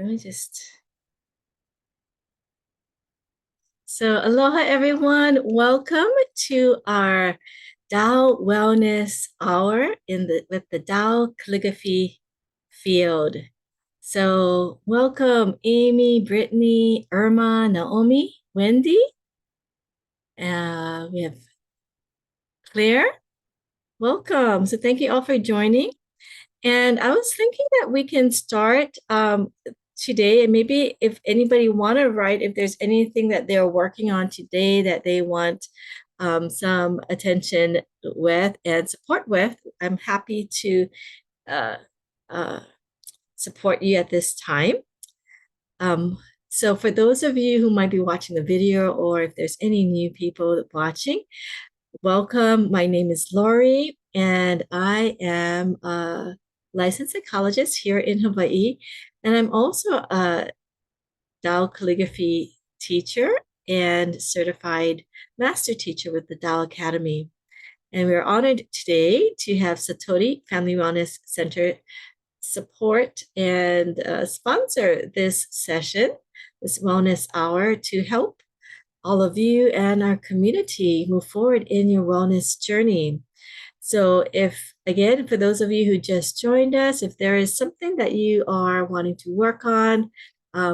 let me just. So, aloha everyone. Welcome to our Tao Wellness Hour with the Tao Calligraphy field. So, welcome Amy, Brittany, Irma, Naomi, Wendy. We have Claire. Welcome. So, thank you all for joining. And I was thinking that we can start today, and maybe if anybody want to write, if there's anything that they're working on today that they want some attention with and support with, I'm happy to uh, uh, support you at this time. So for those of you who might be watching the video, or if there's any new people watching, welcome. My name is Laurie, and I am a licensed psychologist here in Hawaii. And I'm also a Tao calligraphy teacher and certified master teacher with the Tao Academy. And we're honored today to have Satori Family Wellness Center support and sponsor this session, this wellness hour, to help all of you and our community move forward in your wellness journey. So if, again, for those of you who just joined us, if there is something that you are wanting to work on,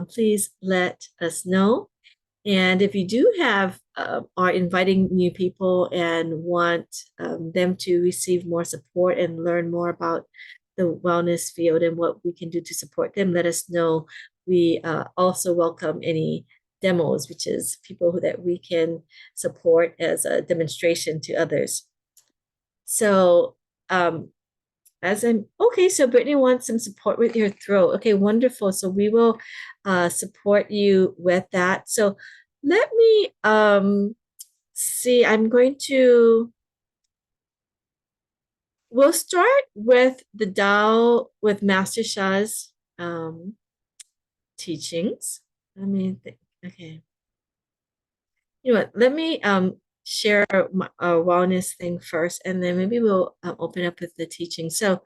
please let us know. And if you do have, are inviting new people and want them to receive more support and learn more about the wellness field and what we can do to support them, let us know. We also welcome any demos, which is people that we can support as a demonstration to others. So so Brittany wants some support with your throat. Okay, wonderful. So we will support you with that. So let me see, we'll start with the Tao, with Master Sha's teachings. Let me think. Okay. You know what? Let me share my wellness thing first, and then maybe we'll open up with the teaching. So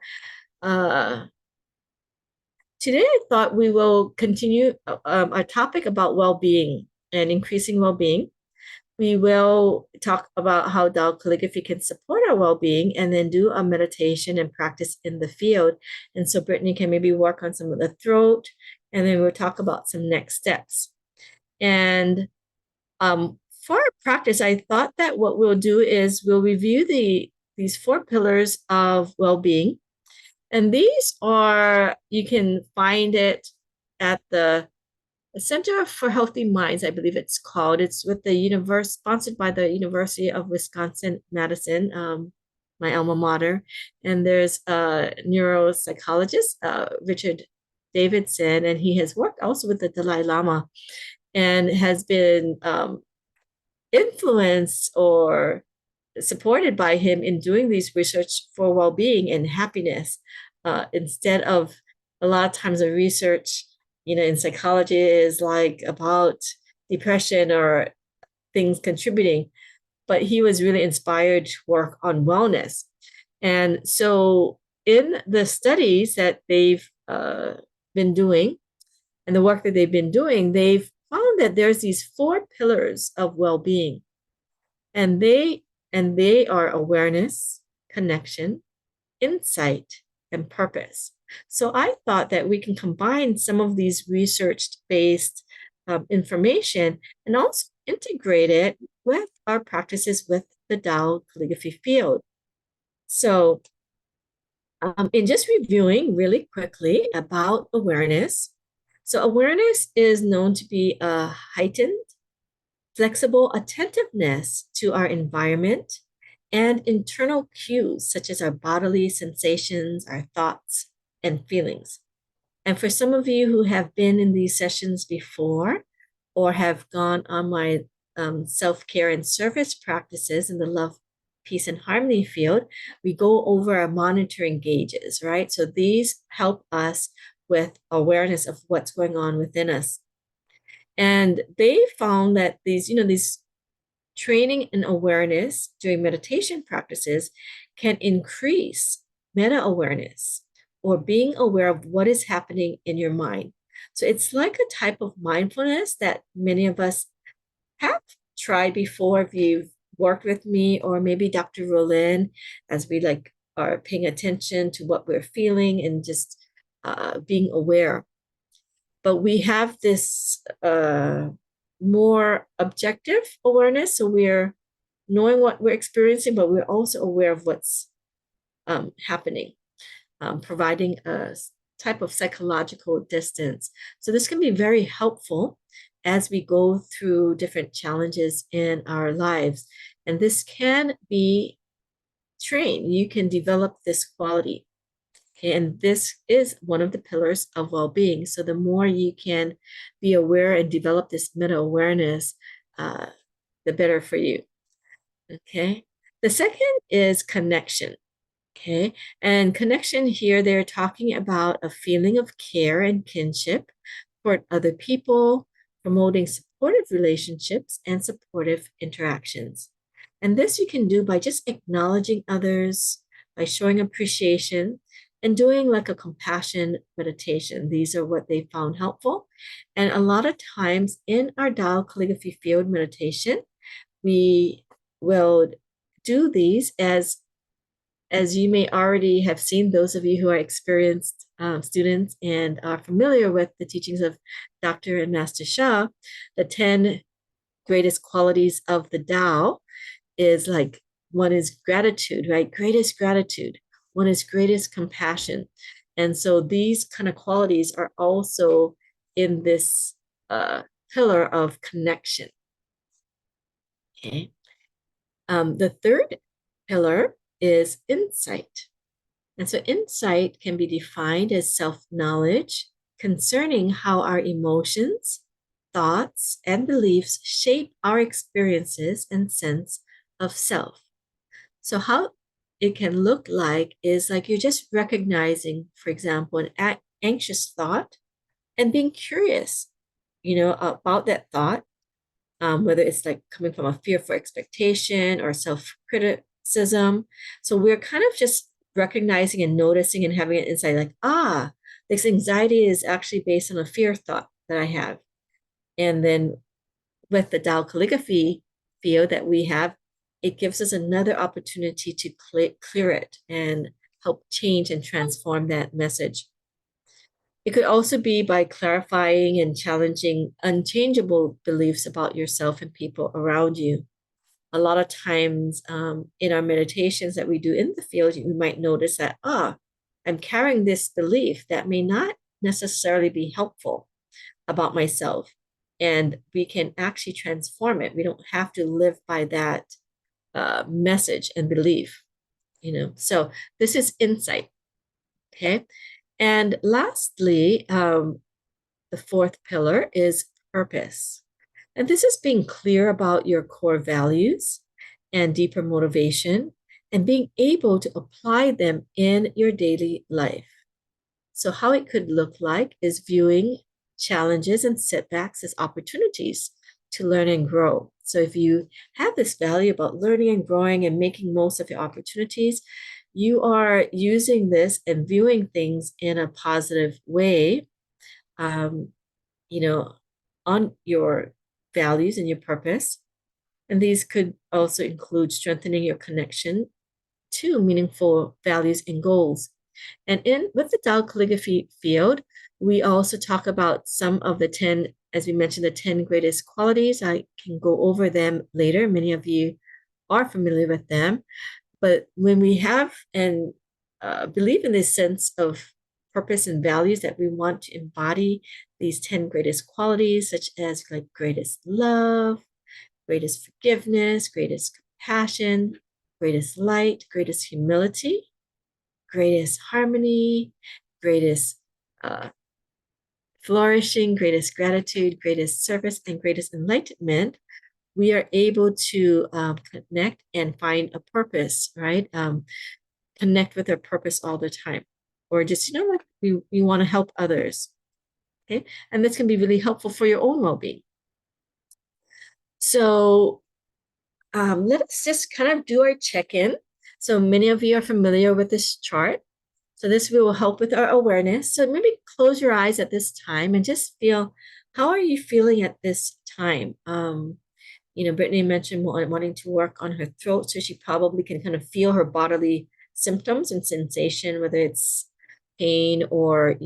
today I thought we will continue our topic about well-being and increasing well-being. We will talk about how Tao calligraphy can support our well-being, and then do a meditation and practice in the field. And so Brittany can maybe work on some of the throat, and then we'll talk about some next steps. And for our practice, I thought that what we'll do is we'll review these 4 pillars of well-being. And these are, you can find it at the Center for Healthy Minds, I believe it's called. It's with the sponsored by the University of Wisconsin-Madison, my alma mater. And there's a neuropsychologist, Richard Davidson, and he has worked also with the Dalai Lama and has been influenced or supported by him in doing these research for well-being and happiness, instead of a lot of times the research, in psychology is like about depression or things contributing, but he was really inspired to work on wellness. And so in the studies that they've been doing and the work that they've been doing, they've found that there's these 4 pillars of well-being, and they are awareness, connection, insight, and purpose. So I thought that we can combine some of these research-based information and also integrate it with our practices with the Tao calligraphy field. So in just reviewing really quickly about awareness. So awareness is known to be a heightened, flexible attentiveness to our environment and internal cues, such as our bodily sensations, our thoughts, and feelings. And for some of you who have been in these sessions before, or have gone on my self-care and service practices in the love, peace, and harmony field, we go over our monitoring gauges, right? So these help us with awareness of what's going on within us. And they found that these training and awareness during meditation practices can increase meta-awareness, or being aware of what is happening in your mind. So it's like a type of mindfulness that many of us have tried before. If you've worked with me or maybe Dr. Roland, as we like are paying attention to what we're feeling and just being aware. But we have this more objective awareness. So we're knowing what we're experiencing, but we're also aware of what's happening, providing a type of psychological distance. So this can be very helpful as we go through different challenges in our lives. And this can be trained. You can develop this quality. Okay, and this is one of the pillars of well-being. So the more you can be aware and develop this meta-awareness, the better for you. Okay. The second is connection. Okay. And connection here, they're talking about a feeling of care and kinship toward other people, promoting supportive relationships and supportive interactions. And this you can do by just acknowledging others, by showing appreciation, and doing like a compassion meditation. These are what they found helpful. And a lot of times in our Tao calligraphy field meditation, we will do these as you may already have seen, those of you who are experienced students and are familiar with the teachings of Dr. and Master Sha, the 10 greatest qualities of the Tao is like, one is gratitude, right? Greatest gratitude. One is greatest compassion. And so these kind of qualities are also in this pillar of connection. Okay. The third pillar is insight. And so insight can be defined as self-knowledge concerning how our emotions, thoughts, and beliefs shape our experiences and sense of self. So how it can look like is like you're just recognizing, for example, an anxious thought and being curious, about that thought, whether it's like coming from a fear for expectation or self-criticism. So we're kind of just recognizing and noticing and having an insight like, this anxiety is actually based on a fear thought that I have. And then with the Tao calligraphy field that we have, it gives us another opportunity to clear it and help change and transform that message. It could also be by clarifying and challenging unchangeable beliefs about yourself and people around you. A lot of times in our meditations that we do in the field, you might notice that, I'm carrying this belief that may not necessarily be helpful about myself. And we can actually transform it. We don't have to live by that message and belief, So this is insight. Okay. And lastly, the fourth pillar is purpose. And this is being clear about your core values and deeper motivation and being able to apply them in your daily life. So how it could look like is viewing challenges and setbacks as opportunities to learn and grow. So if you have this value about learning and growing and making most of your opportunities, you are using this and viewing things in a positive way, on your values and your purpose. And these could also include strengthening your connection to meaningful values and goals. And with the Tao calligraphy field, we also talk about some of the 10, as we mentioned, the 10 greatest qualities. I can go over them later. Many of you are familiar with them. But when we have and believe in this sense of purpose and values that we want to embody these 10 greatest qualities, such as like greatest love, greatest forgiveness, greatest compassion, greatest light, greatest humility, greatest harmony, greatest flourishing, greatest gratitude, greatest service, and greatest enlightenment, we are able to connect and find a purpose, right? Connect with our purpose all the time. Or just, we want to help others. Okay. And this can be really helpful for your own well-being. So let us just kind of do our check-in. So many of you are familiar with this chart. So this will help with our awareness. So maybe close your eyes at this time and just feel, how are you feeling at this time? Brittany mentioned wanting to work on her throat, so she probably can kind of feel her bodily symptoms and sensation, whether it's pain or,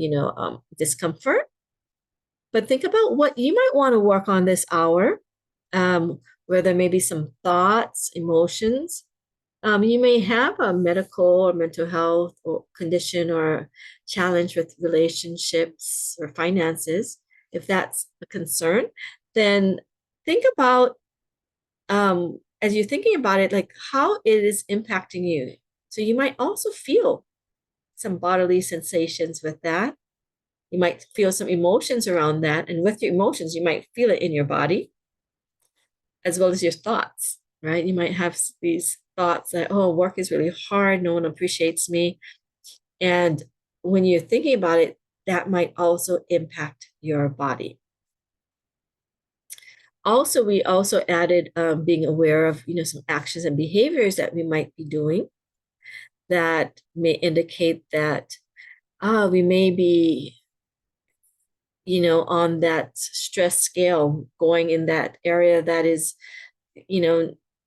discomfort. But think about what you might want to work on this hour, where there may be some thoughts, emotions. You may have a medical or mental health or condition or challenge with relationships or finances. If that's a concern, then think about, as you're thinking about it, like how it is impacting you. So you might also feel some bodily sensations with that. You might feel some emotions around that. And with your emotions, you might feel it in your body as well as your thoughts, right? You might have these thoughts that, oh, work is really hard. No one appreciates me. And when you're thinking about it, that might also impact your body. Also, we also added being aware of, some actions and behaviors that we might be doing that may indicate that we may be, on that stress scale, going in that area that is,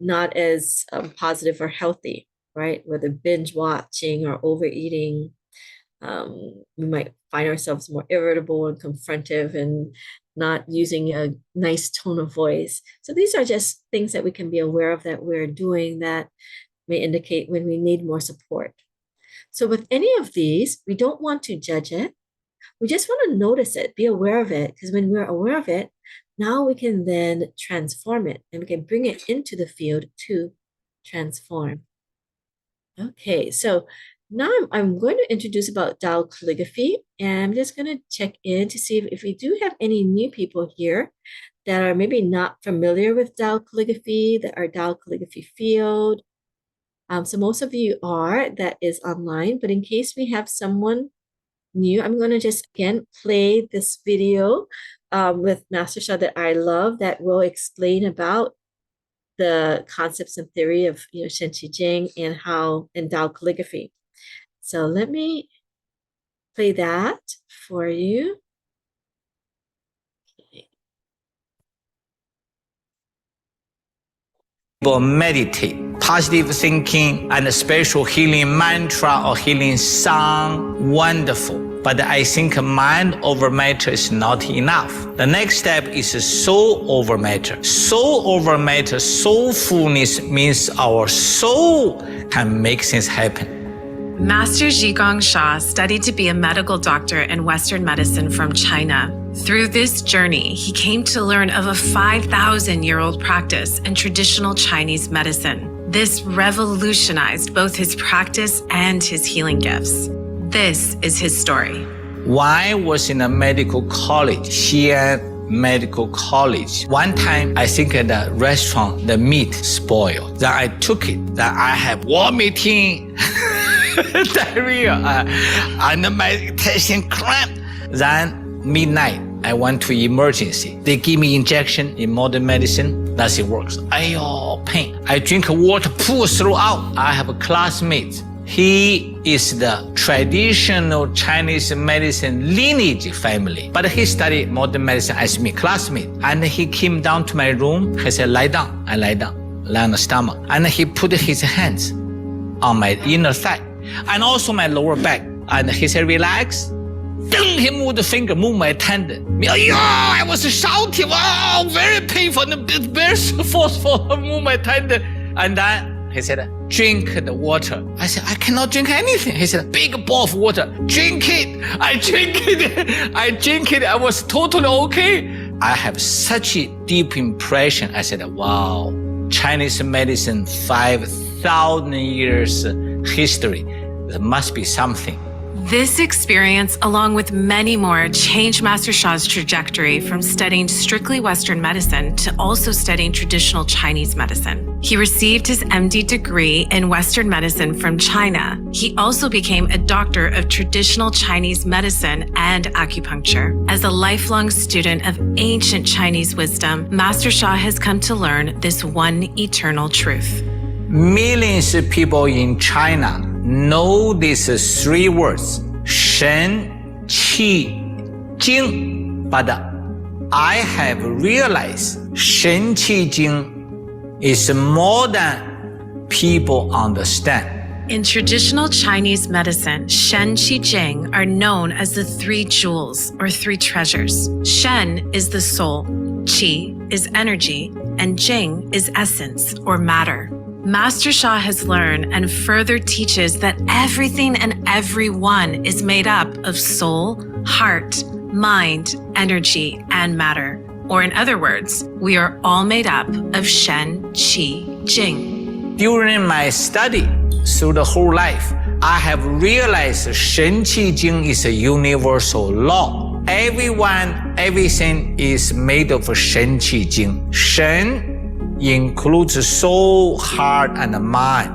not as positive or healthy, right? Whether binge watching or overeating, we might find ourselves more irritable and confrontive and not using a nice tone of voice. So these are just things that we can be aware of that we're doing that may indicate when we need more support. So with any of these, we don't want to judge it. We just want to notice it, be aware of it, because when we're aware of it, now we can then transform it and we can bring it into the field to transform. Okay, so now I'm going to introduce about Tao Calligraphy, and I'm just going to check in to see if we do have any new people here that are maybe not familiar with Tao Calligraphy, that are Tao Calligraphy field. So most of you are, that is online, but in case we have someone new, I'm going to just again play this video with Master Sha that I love, that will explain about the concepts and theory of Shen Qi Jing and Tao Calligraphy. So let me play that for you. Meditate, positive thinking, and spiritual healing mantra or healing song, wonderful. But I think mind over matter is not enough. The next step is soul over matter. Soul over matter, soulfulness means our soul can make things happen. Master Zhigong Sha studied to be a medical doctor in Western medicine from China. Through this journey, he came to learn of a 5,000-year-old practice in traditional Chinese medicine. This revolutionized both his practice and his healing gifts. This is his story. When I was in a medical college, Xi'an Medical College, one time I think at the restaurant, the meat spoiled. Then I took it, then I have vomiting, diarrhea, and my intestine cramped. Then midnight, I went to emergency. They give me injection in modern medicine. Nothing works. Ayo, pain. I drink water, pull through out. I have a classmate. He is the traditional Chinese medicine lineage family, but he studied modern medicine as me, classmate. And he came down to my room. He said, lie down. I lie down, lie on the stomach. And he put his hands on my inner thigh and also my lower back. And he said, relax. Then he moved the finger, moved my tendon. I was shouting, wow, very painful, very forceful, move my tendon. And then he said, drink the water. I said, I cannot drink anything. He said, big bowl of water, drink it. I drink it. I drink it. I was totally okay. I have such a deep impression. I said, wow, Chinese medicine, 5,000 years history. There must be something. This experience, along with many more, changed Master Sha's trajectory from studying strictly Western medicine to also studying traditional Chinese medicine. He received his MD degree in Western medicine from China. He also became a doctor of traditional Chinese medicine and acupuncture. As a lifelong student of ancient Chinese wisdom, Master Sha has come to learn this one eternal truth. Millions of people in China know these three words, Shen, Qi, Jing, but I have realized Shen, Qi, Jing is more than people understand. In traditional Chinese medicine, Shen, Qi, Jing are known as the three jewels or three treasures. Shen is the soul, Qi is energy, and Jing is essence or matter. Master Sha has learned and further teaches that everything and everyone is made up of soul, heart, mind, energy, and matter. Or in other words, we are all made up of Shen, Qi, Jing. During my study through the whole life, I have realized Shen, Qi, Jing is a universal law. Everyone, everything is made of Shen, Qi, Jing. Shen includes soul, heart, and mind.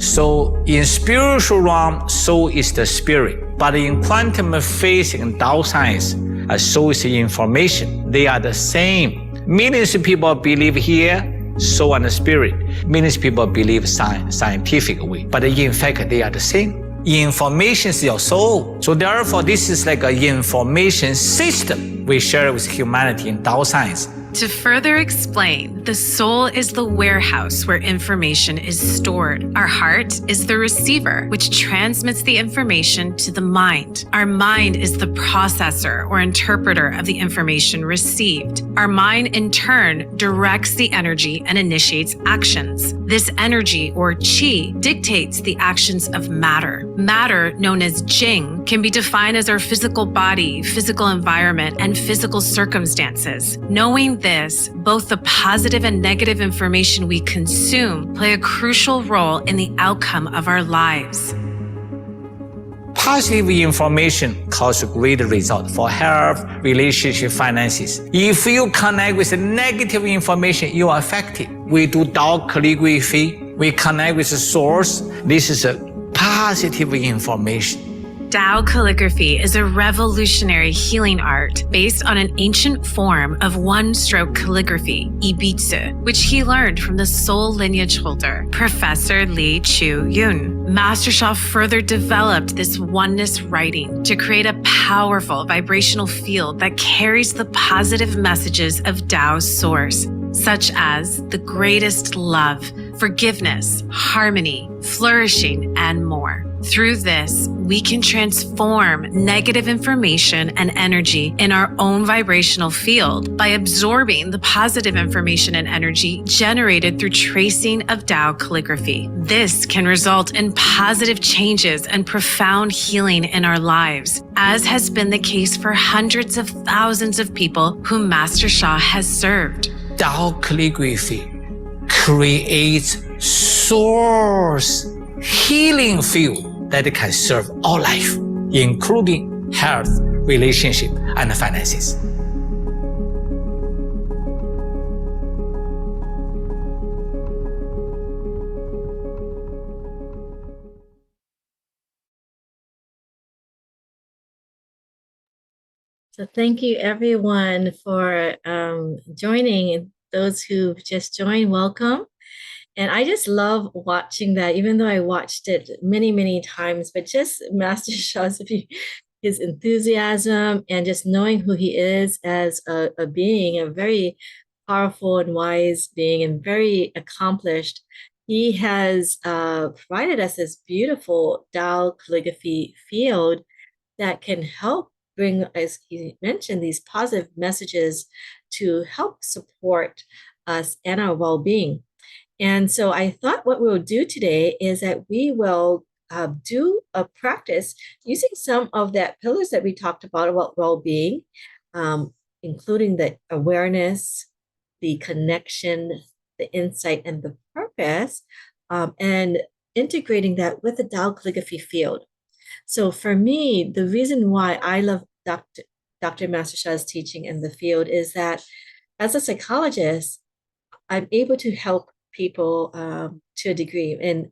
So in spiritual realm, soul is the spirit. But in quantum physics and Tao science, soul is information. They are the same. Millions of people believe here, soul and spirit. Millions of people believe scientific way. But in fact, they are the same. Information is your soul. So therefore, this is like an information system we share with humanity in Tao science. To further explain, the soul is the warehouse where information is stored. Our heart is the receiver, which transmits the information to the mind. Our mind is the processor or interpreter of the information received. Our mind, in turn, directs the energy and initiates actions. This energy, or qi, dictates the actions of matter. Matter, known as jing, can be defined as our physical body, physical environment, and physical circumstances. Knowing this, both the positive and negative information we consume play a crucial role in the outcome of our lives. Positive information causes great result for health, relationship, finances. If you connect with negative information, you are affected. We do Tao Calligraphy. We connect with the source. This is a positive information. Tao Calligraphy is a revolutionary healing art based on an ancient form of one-stroke calligraphy, ibitsu, which he learned from the soul lineage holder, Professor Li Chu Yun. Master Sha further developed this oneness writing to create a powerful vibrational field that carries the positive messages of Tao's source, such as the greatest love, forgiveness, harmony, flourishing, and more. Through this, we can transform negative information and energy in our own vibrational field by absorbing the positive information and energy generated through tracing of Tao calligraphy. This can result in positive changes and profound healing in our lives, as has been the case for hundreds of thousands of people whom Master Sha has served. Tao Calligraphy creates source healing field that can serve all life, including health, relationship, and finances. So thank you everyone for joining. Those who just joined, welcome. And I just love watching that, even though I watched it many, many times, but just Master Sha's, his enthusiasm and just knowing who he is as a being, a very powerful and wise being and very accomplished. He has provided us this beautiful Tao calligraphy field that can help bring, as he mentioned, these positive messages to help support us and our well-being. And so I thought what we'll do today is that we will do a practice using some of that pillars that we talked about well-being, including the awareness, the connection, the insight, and the purpose, and integrating that with the Tao calligraphy field. So for me, the reason why I love Dr. Master Sha's teaching in the field is that as a psychologist, I'm able to help people to a degree. And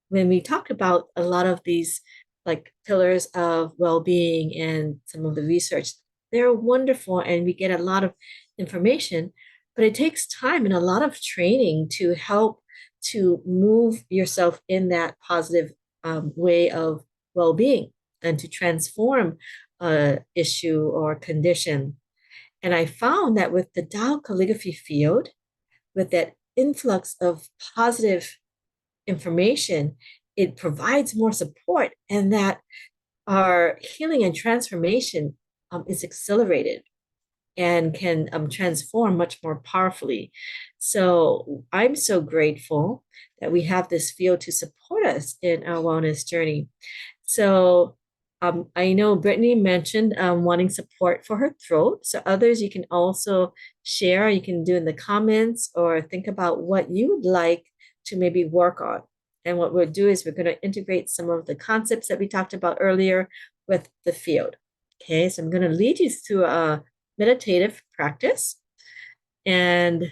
when we talk about a lot of these like pillars of well-being and some of the research, they're wonderful and we get a lot of information, but it takes time and a lot of training to help to move yourself in that positive way of well-being and to transform a issue or condition. And I found that with the Tao calligraphy field, with that influx of positive information, it provides more support, and that our healing and transformation is accelerated and can transform much more powerfully. So I'm so grateful that we have this field to support us in our wellness journey. So I know Brittany mentioned wanting support for her throat. So others, you can also share, you can do in the comments or think about what you would like to maybe work on. And what we'll do is we're going to integrate some of the concepts that we talked about earlier with the field. Okay, so I'm going to lead you through a meditative practice. And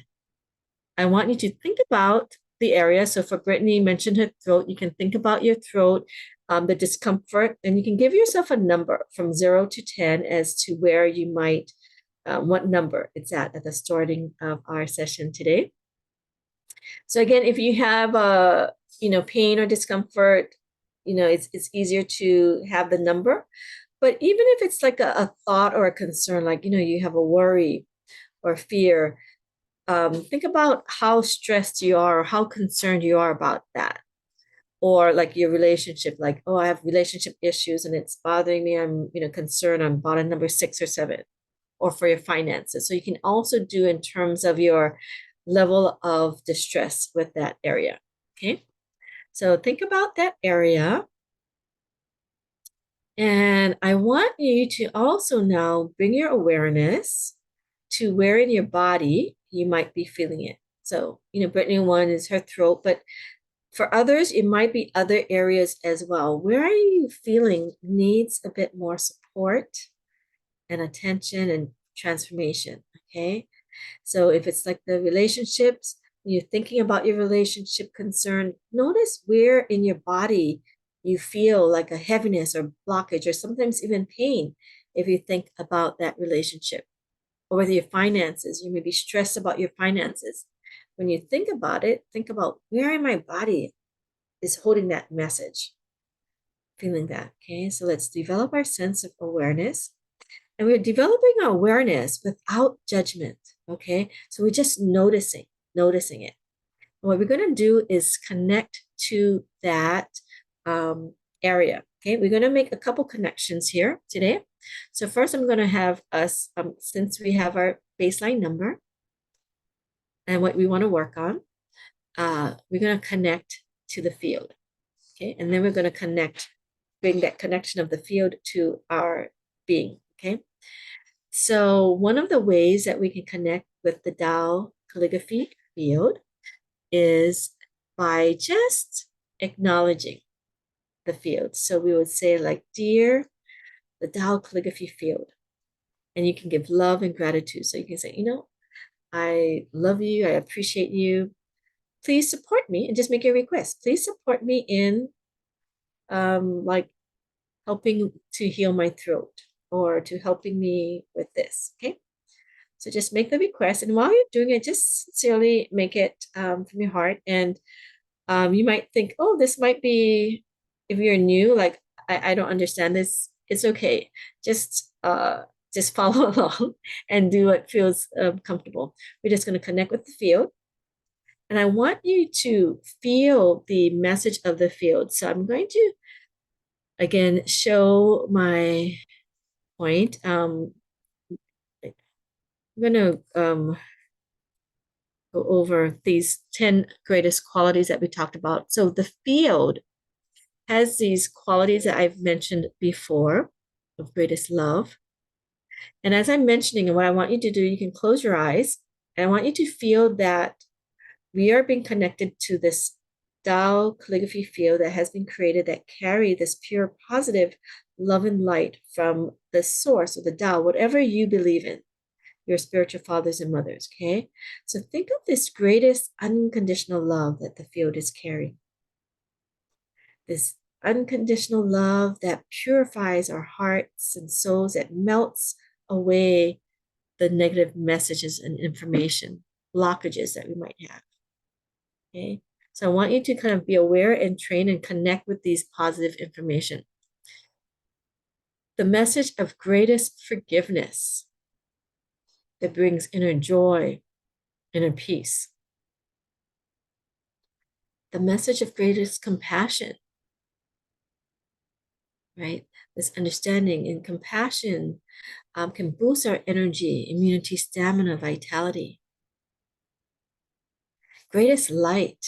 I want you to think about the area. So for Brittany mentioned her throat, you can think about your throat, the discomfort, and you can give yourself a number from 0 to 10 as to where you might, what number it's at the starting of our session today. So again, if you have pain or discomfort, it's easier to have the number. But even if it's like a thought or a concern, like, you have a worry or fear, think about how stressed you are or how concerned you are about that. Or like your relationship, like, oh, I have relationship issues and it's bothering me. I'm, concerned. I'm about a number 6 or 7. Or for your finances. So you can also do in terms of your level of distress with that area. Okay. So think about that area. And I want you to also now bring your awareness to where in your body you might be feeling it. So, Brittany, one is her throat, but for others, it might be other areas as well. Where are you feeling needs a bit more support and attention and transformation? Okay. So if it's like the relationships, you're thinking about your relationship concern, notice where in your body you feel like a heaviness or blockage or sometimes even pain if you think about that relationship. Or with your finances, you may be stressed about your finances. When you think about it, think about where in my body is holding that message, feeling that. Okay, so let's develop our sense of awareness. And we're developing our awareness without judgment. Okay, so we're just noticing it. And what we're going to do is connect to that area. Okay, we're going to make a couple connections here today. So first, I'm going to have us, since we have our baseline number and what we want to work on, we're going to connect to the field. Okay, and then we're going to bring that connection of the field to our being. Okay, so one of the ways that we can connect with the Tao calligraphy field is by just acknowledging the field. So we would say like, dear, the Tao calligraphy field. And you can give love and gratitude. So you can say, I love you. I appreciate you. Please support me, and just make a request. Please support me in like helping to heal my throat or to helping me with this. Okay. So just make the request. And while you're doing it, just sincerely make it from your heart. And you might think, oh, this might be, if you're new, like, I don't understand this. It's okay. Just follow along and do what feels comfortable. We're just going to connect with the field. And I want you to feel the message of the field. So I'm going to, again, show my point. I'm going to go over these 10 greatest qualities that we talked about. So the field has these qualities that I've mentioned before of greatest love. And as I'm mentioning, and what I want you to do, you can close your eyes. And I want you to feel that we are being connected to this Tao calligraphy field that has been created that carry this pure positive love and light from the source of the Tao, whatever you believe in, your spiritual fathers and mothers, okay? So think of this greatest unconditional love that the field is carrying. This unconditional love that purifies our hearts and souls, that melts away the negative messages and information, blockages that we might have. Okay, So I want you to kind of be aware and train and connect with these positive information. The message of greatest forgiveness that brings inner joy, inner peace. The message of greatest compassion, right? This understanding and compassion can boost our energy, immunity, stamina, vitality. Greatest light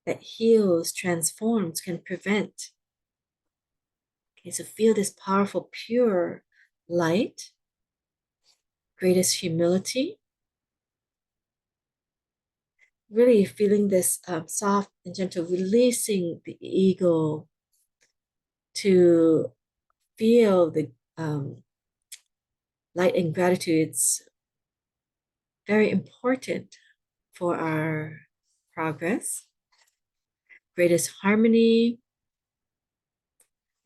that heals, transforms, can prevent. Okay, so feel this powerful, pure light. Greatest humility. Really feeling this soft and gentle, releasing the ego to feel the light and gratitude. It's very important for our progress. Greatest harmony,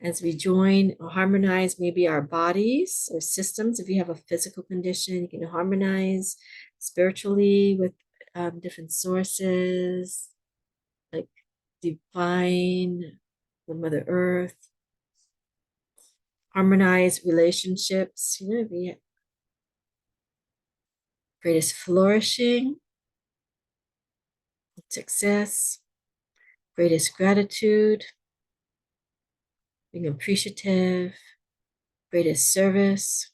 as we join or harmonize maybe our bodies or systems. If you have a physical condition, you can harmonize spiritually with different sources like divine, the Mother Earth. Harmonize relationships, the greatest flourishing, success, greatest gratitude, being appreciative, greatest service.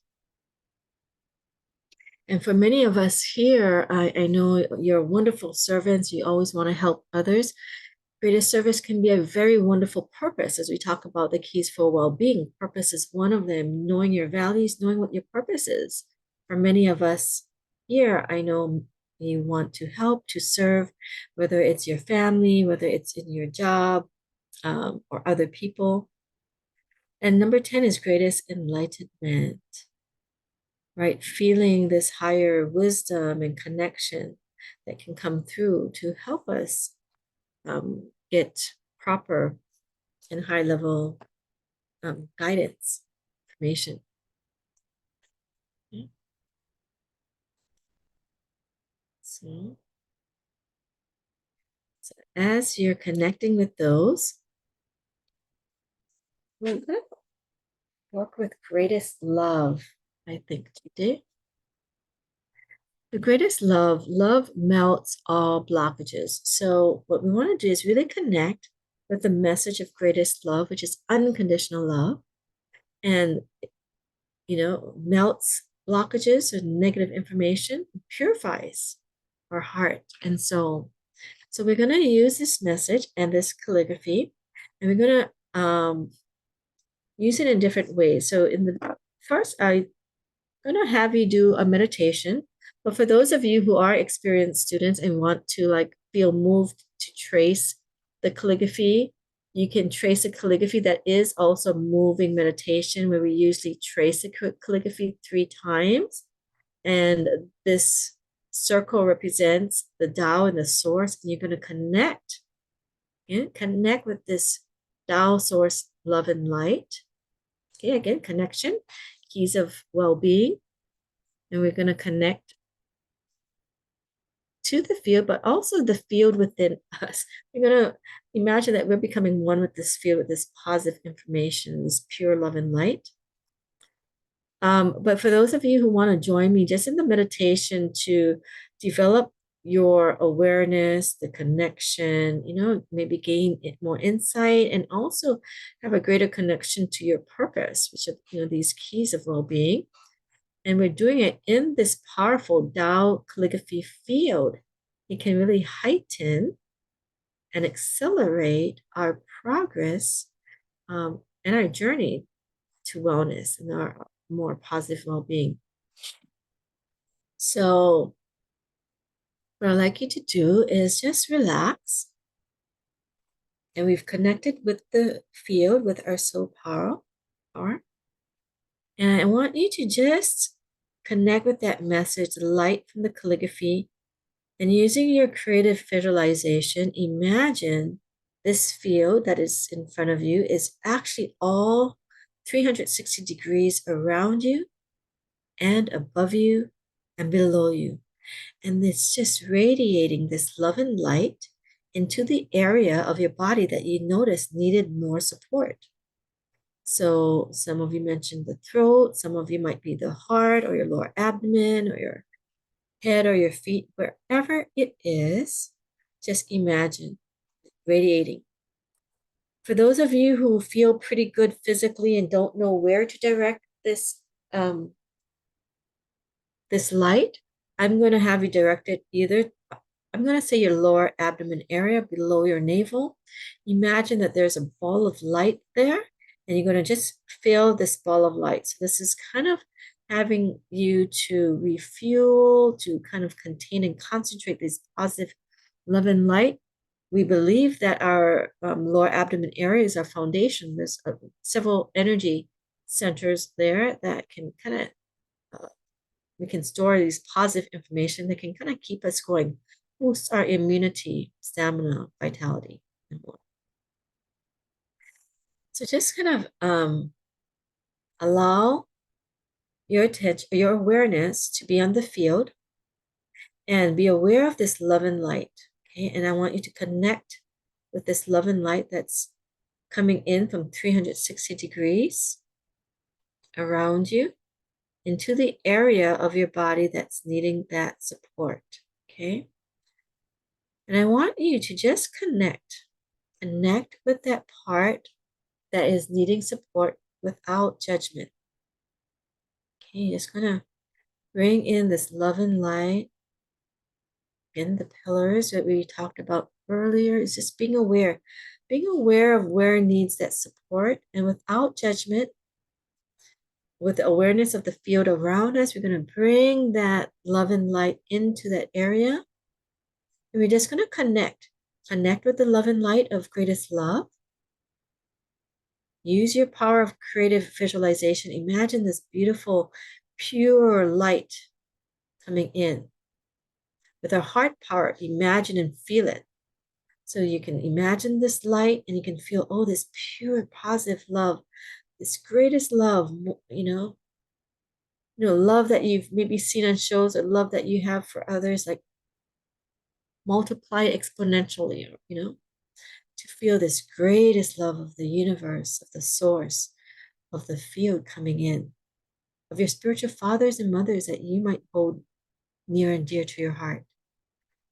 And for many of us here, I know you're wonderful servants. You always want to help others. Greatest service can be a very wonderful purpose. As we talk about the keys for well-being, purpose is one of them. Knowing your values, knowing what your purpose is. For many of us here, I know you want to help, to serve, whether it's your family, whether it's in your job, or other people. And number 10 is greatest enlightenment, right? Feeling this higher wisdom and connection that can come through to help us get proper and high level guidance, information. Okay. So as you're connecting with those, we're going to work with greatest love, I think, today. The greatest love, love melts all blockages. So what we want to do is really connect with the message of greatest love, which is unconditional love, and melts blockages or negative information, purifies our heart and soul. So we're going to use this message and this calligraphy, and we're going to use it in different ways. So in the first, I'm going to have you do a meditation. But for those of you who are experienced students and want to feel moved to trace the calligraphy, you can trace a calligraphy that is also moving meditation, where we usually trace the calligraphy 3 times. And this circle represents the Tao and the source. And you're going to connect with this Tao source, love and light. Okay, again, connection, keys of well-being. And we're going to connect to the field, but also the field within us. We're going to imagine that we're becoming one with this field, with this positive information, this pure love and light. But for those of you who want to join me just in the meditation to develop your awareness, the connection, maybe gain more insight and also have a greater connection to your purpose, which are, these keys of well-being. And we're doing it in this powerful Tao calligraphy field. It can really heighten and accelerate our progress and our journey to wellness and our more positive well-being. So what I'd like you to do is just relax. And we've connected with the field, with our soul power. And I want you to just connect with that message, the light from the calligraphy, and using your creative visualization, imagine this field that is in front of you is actually all 360 degrees around you and above you and below you. And it's just radiating this love and light into the area of your body that you noticed needed more support. So some of you mentioned the throat, some of you might be the heart or your lower abdomen or your head or your feet, wherever it is, just imagine radiating. For those of you who feel pretty good physically and don't know where to direct this this light, I'm going to have you direct it either, I'm going to say your lower abdomen area below your navel. Imagine that there's a ball of light there, and you're going to just feel this ball of light. So this is kind of having you to refuel, to kind of contain and concentrate this positive love and light. We believe that our lower abdomen area is our foundation. There's several energy centers there that can kind of we can store these positive information that can kind of keep us going, boost our immunity, stamina, vitality, and more. So just kind of allow your attention, your awareness to be on the field and be aware of this love and light. Okay, and I want you to connect with this love and light that's coming in from 360 degrees around you into the area of your body that's needing that support. Okay. And I want you to just connect with that part that is needing support without judgment. Okay, just gonna bring in this love and light. Again, the pillars that we talked about earlier is just being aware of where needs that support, and without judgment, with the awareness of the field around us, we're gonna bring that love and light into that area. And we're just gonna connect with the love and light of greatest love. Use your power of creative visualization. Imagine this beautiful, pure light coming in. With our heart power, imagine and feel it. So you can imagine this light and you can feel, oh, this pure, positive love, this greatest love, love that you've maybe seen on shows, or love that you have for others, like multiply exponentially, to feel this greatest love of the universe, of the source, of the field coming in, of your spiritual fathers and mothers that you might hold near and dear to your heart.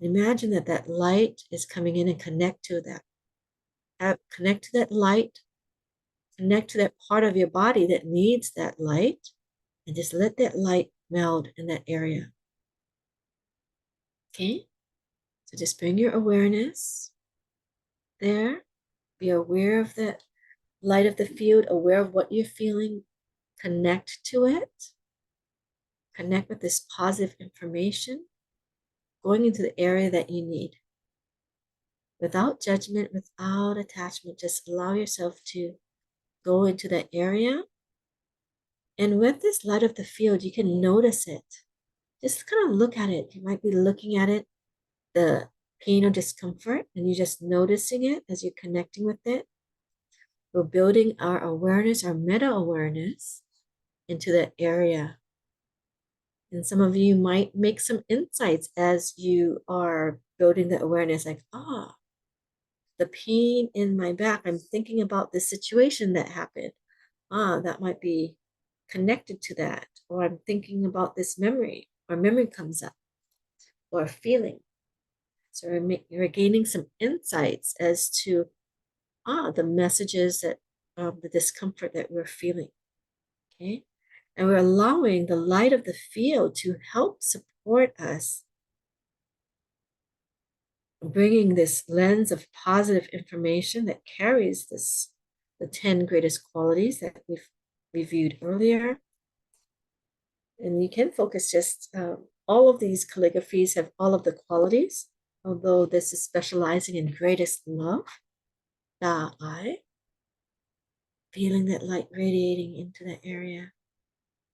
Imagine that that light is coming in, and connect to that. Connect to that light. Connect to that part of your body that needs that light, and just let that light meld in that area. Okay? So just bring your awareness there. Be aware of that light of the field, aware of what you're feeling. Connect to it. Connect with this positive information going into the area that you need. Without judgment, without attachment, just allow yourself to go into that area. And with this light of the field, you can notice it. Just kind of look at it. You might be looking at it, the pain or discomfort, and you're just noticing it as you're connecting with it. We're building our awareness, our meta-awareness into that area. And some of you might make some insights as you are building the awareness, like, the pain in my back, I'm thinking about this situation that happened. That might be connected to that. Or I'm thinking about this memory, or memory comes up, or a feeling. So we're gaining some insights as to the messages that the discomfort that we're feeling. Okay, and we're allowing the light of the field to help support us, bringing this lens of positive information that carries the 10 greatest qualities that we've reviewed earlier. And you can focus just all of these calligraphies have all of the qualities, although this is specializing in greatest love. I feeling that light radiating into that area,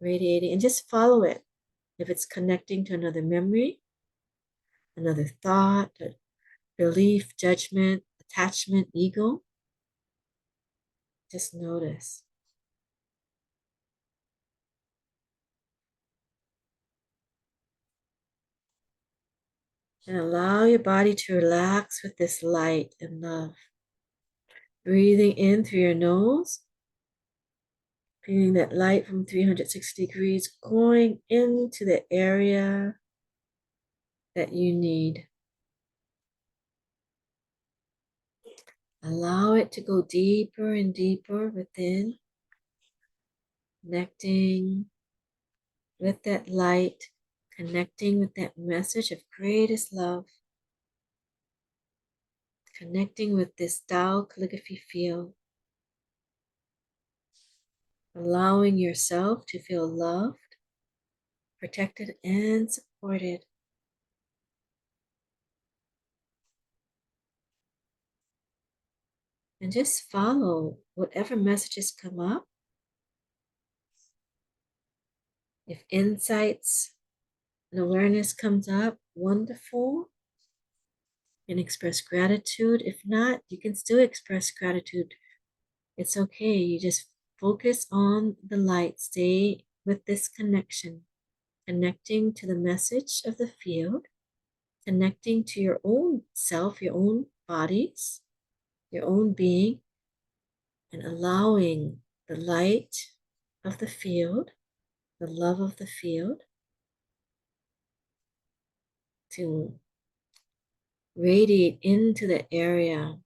radiating, and just follow it. If it's connecting to another memory, another thought, a belief, judgment, attachment, ego, just notice. And allow your body to relax with this light and love. Breathing in through your nose. Feeling that light from 360 degrees going into the area that you need. Allow it to go deeper and deeper within, connecting with that light, connecting with that message of greatest love, connecting with this Tao calligraphy field, allowing yourself to feel loved, protected, and supported. And just follow whatever messages come up. If insights and awareness comes up, wonderful. And express gratitude. If not, you can still express gratitude. It's okay. You just focus on the light. Stay with this connection, connecting to the message of the field, connecting to your own self, your own bodies, your own being, and allowing the light of the field, the love of the field, to radiate into the area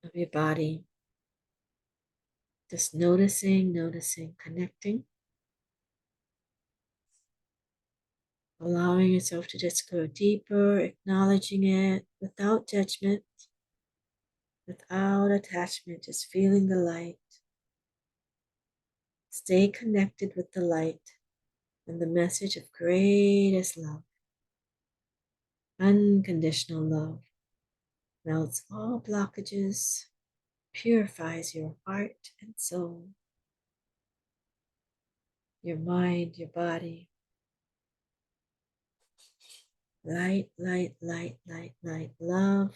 of your body. Just noticing, connecting. Allowing yourself to just go deeper, acknowledging it without judgment, without attachment, just feeling the light. Stay connected with the light and the message of greatest love. Unconditional love melts all blockages, purifies your heart and soul, your mind, your body. Light, light, light, light, light, love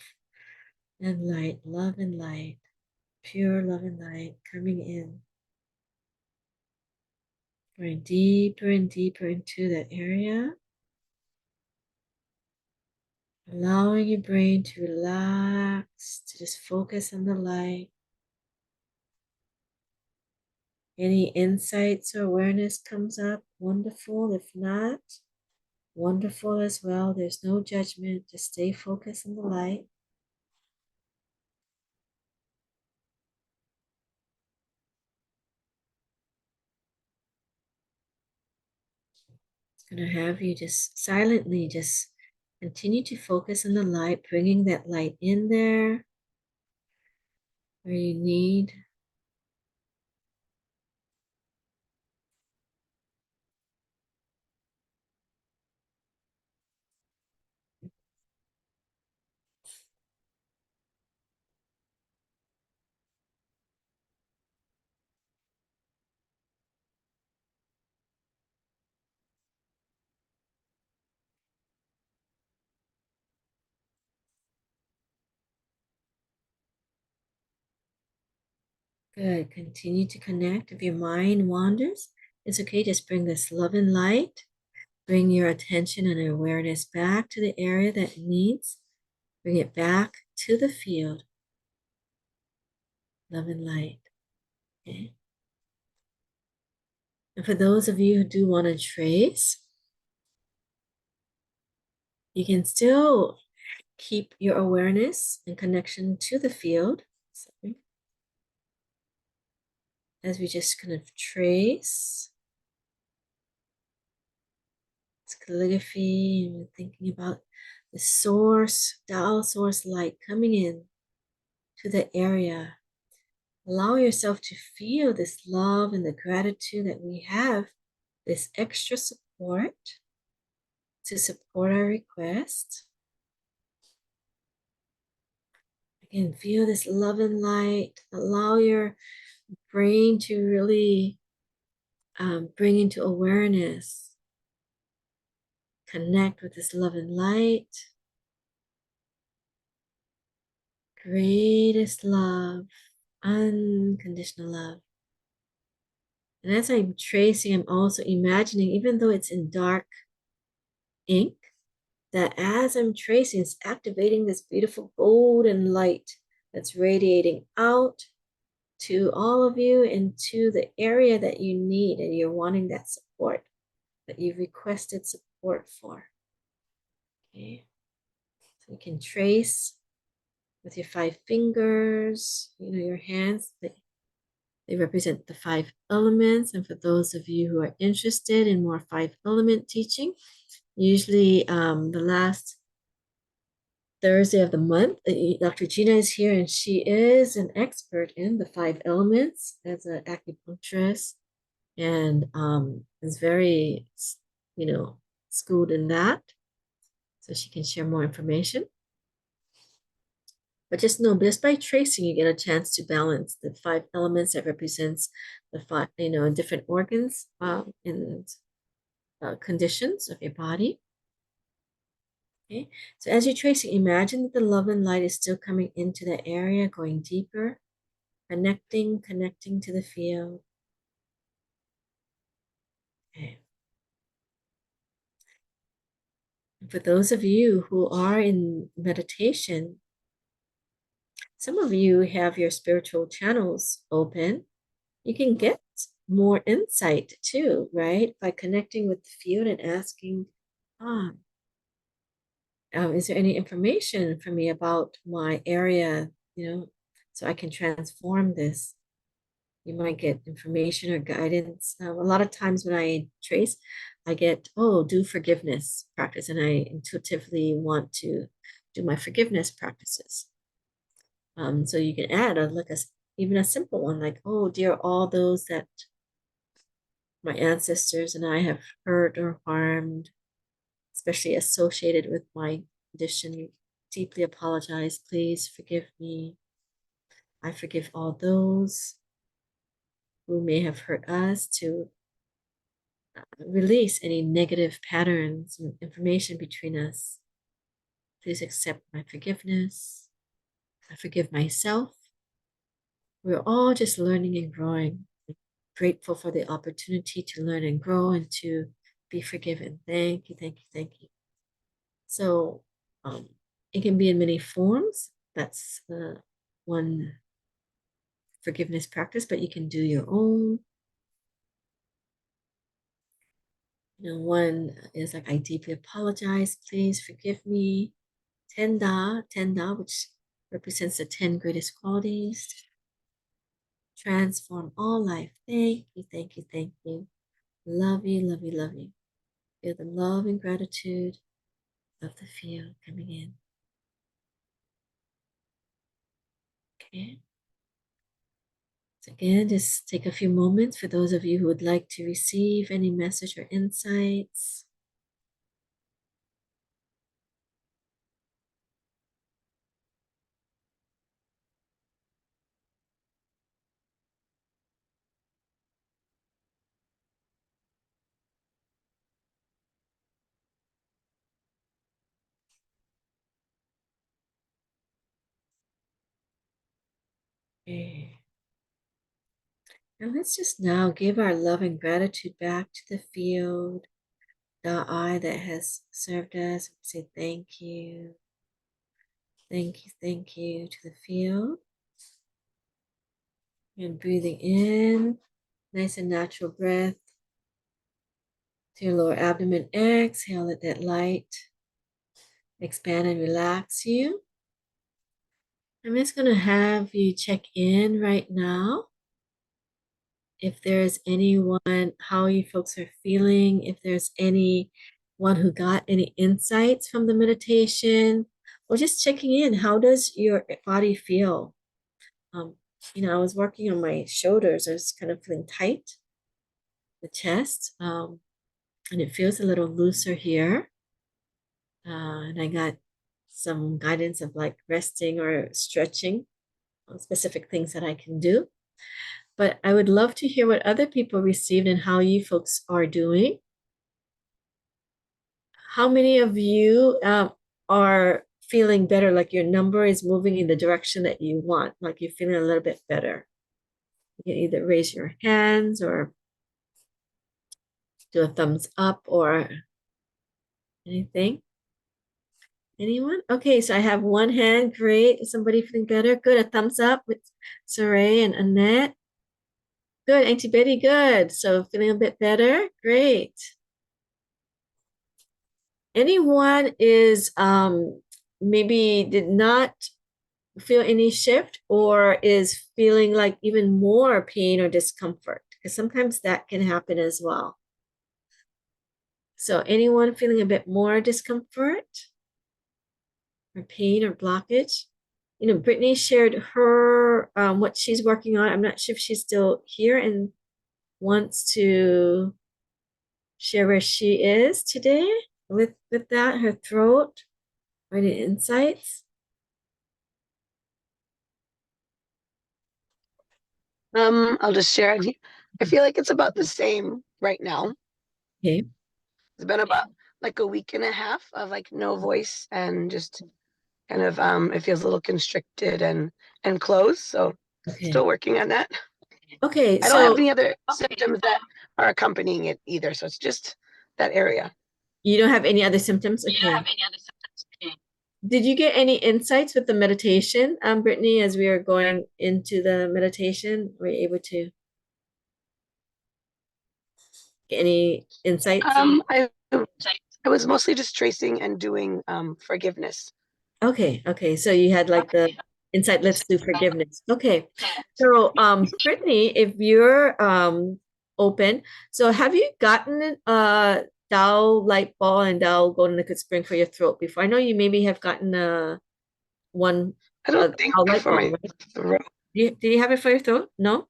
and light, love and light, pure love and light coming in. Going deeper and deeper into that area. Allowing your brain to relax, to just focus on the light. Any insights or awareness comes up, wonderful. If not, wonderful as well. There's no judgment. Just stay focused on the light. It's going to have you just silently just continue to focus on the light, bringing that light in there where you need. Good. Continue to connect. If your mind wanders, it's okay. Just bring this love and light. Bring your attention and awareness back to the area that it needs. Bring it back to the field. Love and light. Okay. And for those of you who do want to trace, you can still keep your awareness and connection to the field. Sorry. As we just kind of trace this calligraphy, and we're thinking about the source, Tao source light coming in to the area. Allow yourself to feel this love and the gratitude that we have, this extra support to support our request. Again, feel this love and light. Allow your brain to really bring into awareness. Connect with this love and light. Greatest love, unconditional love. And as I'm tracing, I'm also imagining, even though it's in dark ink, that as I'm tracing, it's activating this beautiful golden light that's radiating out to all of you into the area that you need and you're wanting that support, that you've requested support for. Okay, so you can trace with your 5 fingers, your hands. They represent the 5 elements. And for those of you who are interested in more 5 element teaching, usually the last Thursday of the month, Dr. Gina is here, and she is an expert in the 5 elements as an acupuncturist, and is very, schooled in that. So she can share more information. But just know, just by tracing, you get a chance to balance the 5 elements that represents the 5, different organs and conditions of your body. Okay, so as you're tracing, imagine that the love and light is still coming into the area, going deeper, connecting to the field. Okay. And for those of you who are in meditation, some of you have your spiritual channels open. You can get more insight too, right? By connecting with the field and asking, is there any information for me about my area, so I can transform this? You might get information or guidance. A lot of times when I trace, I get, do forgiveness practice, and I intuitively want to do my forgiveness practices. So you can add even a simple one like, dear, all those that my ancestors and I have hurt or harmed, especially associated with my condition, deeply apologize. Please forgive me. I forgive all those who may have hurt us, to release any negative patterns and information between us. Please accept my forgiveness. I forgive myself. We're all just learning and growing. Grateful for the opportunity to learn and grow and to be forgiven. Thank you, thank you, thank you. So it can be in many forms. That's one forgiveness practice, but you can do your own. One is like, I deeply apologize. Please forgive me. Tenda, which represents the 10 greatest qualities. Transform all life. Thank you, thank you, thank you. Love you, love you, love you. Feel the love and gratitude of the field coming in. Okay. So again, just take a few moments for those of you who would like to receive any message or insights. Okay. And let's just now give our love and gratitude back to the field, the eye that has served us. Say thank you. Thank you to the field. And breathing in, nice and natural breath to your lower abdomen. Exhale, let that light expand and relax you. I'm just going to have you check in right now. If there's anyone, how you folks are feeling, if there's anyone who got any insights from the meditation, or just checking in, how does your body feel? I was working on my shoulders. I was kind of feeling tight, the chest, and it feels a little looser here. And I got some guidance of like resting or stretching, specific things that I can do. But I would love to hear what other people received and how you folks are doing. How many of you are feeling better, like your number is moving in the direction that you want, like you're feeling a little bit better? You can either raise your hands or do a thumbs up or anything. Anyone? Okay, so I have one hand. Great. Is somebody feeling better? Good. A thumbs up with Saray and Annette. Good. Auntie Betty, good. So feeling a bit better? Great. Anyone is maybe did not feel any shift or is feeling like even more pain or discomfort? Because sometimes that can happen as well. So anyone feeling a bit more discomfort or pain or blockage? You know, Brittany shared her what she's working on. I'm not sure if she's still here and wants to share where she is today with that, her throat, or any insights. I'll just share. I feel like it's about the same right now. Okay. It's been about like a week and a half of like no voice and just kind of it feels a little constricted and closed. So Okay. still working on that. Okay. I don't have any other symptoms that are accompanying it either. So it's just that area. You don't have any other symptoms? Okay. Did you get any insights with the meditation, Brittany, as we are going into the meditation? Were you able to get any insights? I was mostly just tracing and doing forgiveness. Okay, okay. So you had like the insight lives through forgiveness. Okay. So Brittany, if you're open, so have you gotten Tao light ball and Tao golden liquid spring for your throat before? I know you maybe have gotten one I don't think Tao light for ball, my right? throat. Do you have it for your throat? No?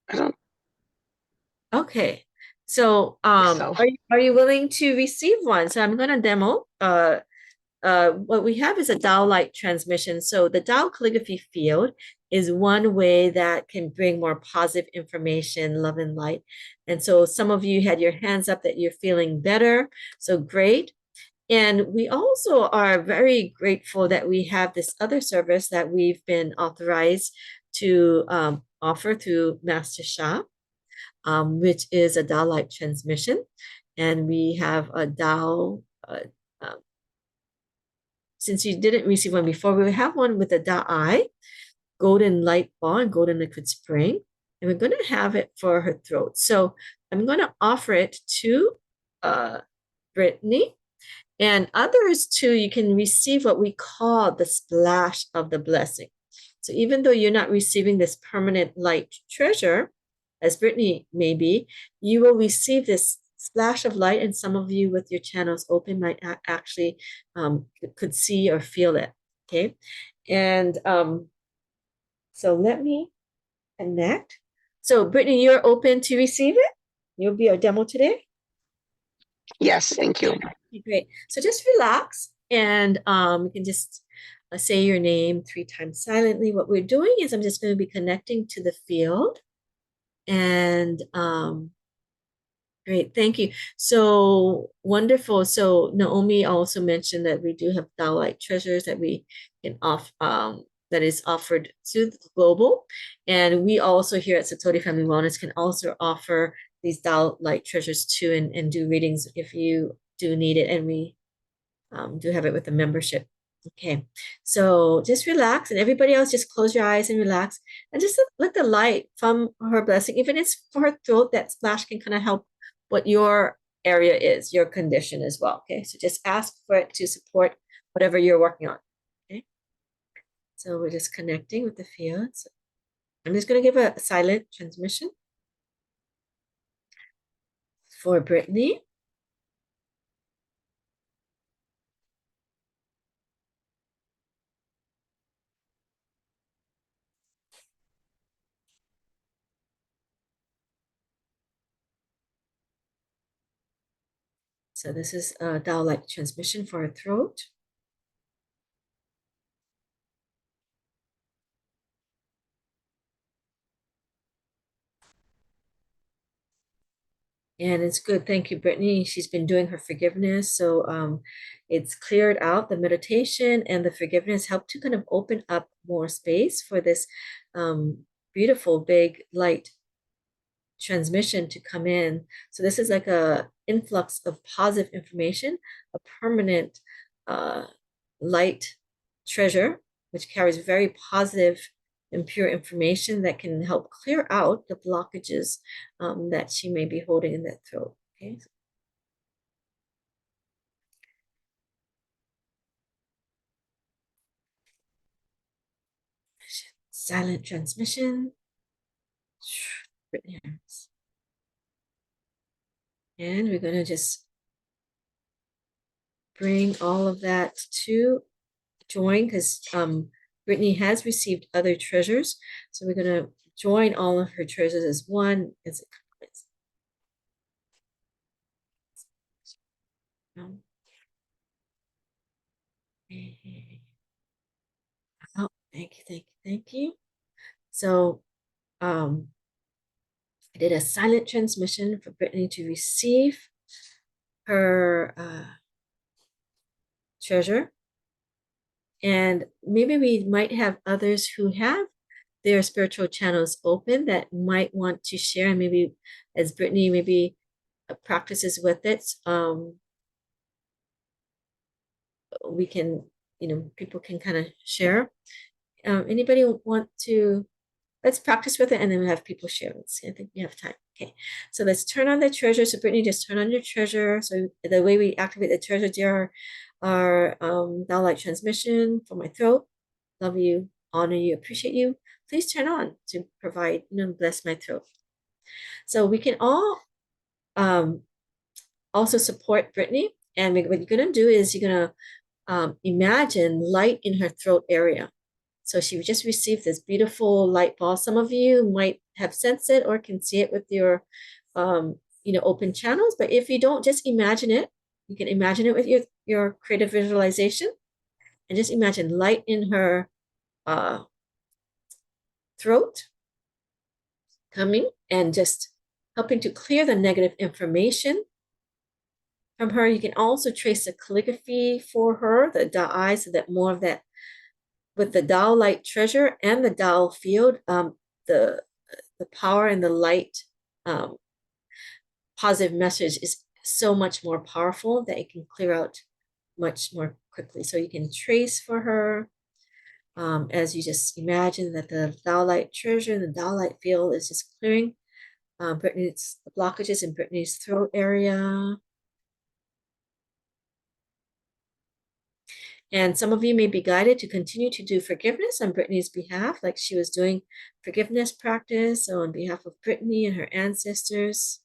I don't Okay. So think so. are you willing to receive one? So I'm gonna demo. What we have is a Tao light transmission. So the Tao calligraphy field is one way that can bring more positive information, love and light. And so some of you had your hands up that you're feeling better. So great. And we also are very grateful that we have this other service that we've been authorized to offer through Master Sha, which is a Tao light transmission. And we have a Tao since you didn't receive one before, we have one with a Da'ai, golden light ball and golden liquid spring. And we're going to have it for her throat. So I'm going to offer it to Brittany and others too. You can receive what we call the splash of the blessing. So even though you're not receiving this permanent light treasure, as Brittany may be, you will receive this splash of light, and some of you with your channels open might actually could see or feel it. Okay, and so let me connect. So Brittany, you're open to receive it. You'll be our demo today. Yes, thank you. Great. So just relax, and you can just say your name 3 times silently. What we're doing is I'm just going to be connecting to the field, and great, thank you. So wonderful. So Naomi also mentioned that we do have Tao Light treasures that we can that is offered to the global. And we also here at Satori Family Wellness can also offer these Tao Light treasures too and do readings if you do need it. And we do have it with a membership. Okay, so just relax, and everybody else just close your eyes and relax, and just let the light from her blessing, even if it's for her throat, that splash can kind of help what your area is, your condition as well. Okay, so just ask for it to support whatever you're working on. Okay, so we're just connecting with the field. So I'm just going to give a silent transmission for Brittany. So this is a Tao light transmission for her throat. And it's good. Thank you, Brittany. She's been doing her forgiveness. So it's cleared out the meditation, and the forgiveness helped to kind of open up more space for this beautiful big light transmission to come in. So this is like a influx of positive information, a permanent light treasure, which carries very positive and pure information that can help clear out the blockages that she may be holding in that throat. Okay. Silent transmission. And we're going to just bring all of that to join, because Brittany has received other treasures. So we're going to join all of her treasures as one as it comes. Oh, thank you, thank you, thank you. So I did a silent transmission for Brittany to receive her treasure. And maybe we might have others who have their spiritual channels open that might want to share. And maybe as Brittany maybe practices with it, we can, people can kind of share. Anybody want to, let's practice with it and then we'll have people share. Let's see, I think we have time. Okay, so let's turn on the treasure. So Brittany, just turn on your treasure. So the way we activate the treasure, dear, our Tao light transmission for my throat. Love you, honor you, appreciate you. Please turn on to provide, bless my throat. So we can all also support Brittany. And what you're going to do is you're going to imagine light in her throat area. So she just received this beautiful light ball. Some of you might have sensed it or can see it with your, open channels. But if you don't, just imagine it. You can imagine it with your creative visualization. And just imagine light in her throat coming and just helping to clear the negative information from her. You can also trace the calligraphy for her, the Tao, so that more of that with the Tao light treasure and the Tao field, the power and the light positive message is so much more powerful that it can clear out much more quickly. So you can trace for her as you just imagine that the Tao light treasure and the Tao light field is just clearing Brittany's blockages in Brittany's throat area. And some of you may be guided to continue to do forgiveness on Brittany's behalf, like she was doing forgiveness practice on behalf of Brittany and her ancestors.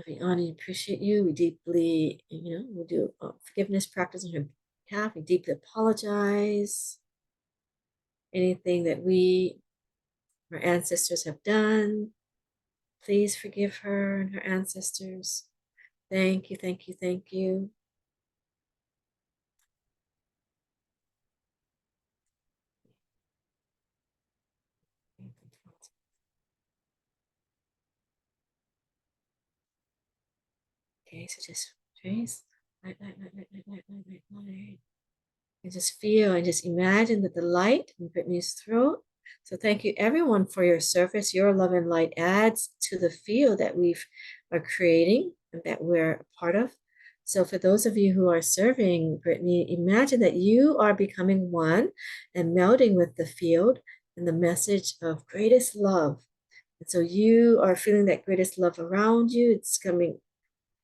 We honor and appreciate you. We deeply, we do forgiveness practice on her behalf. We deeply apologize. Anything that our ancestors have done, please forgive her and her ancestors. Thank you, thank you, thank you. Okay, so just trace, light. And just feel and just imagine that the light in Brittany's throat. So thank you everyone for your service. Your love and light adds to the field that we are creating and that we're a part of. So for those of you who are serving Brittany, imagine that you are becoming one and melding with the field and the message of greatest love. And so you are feeling that greatest love around you. It's coming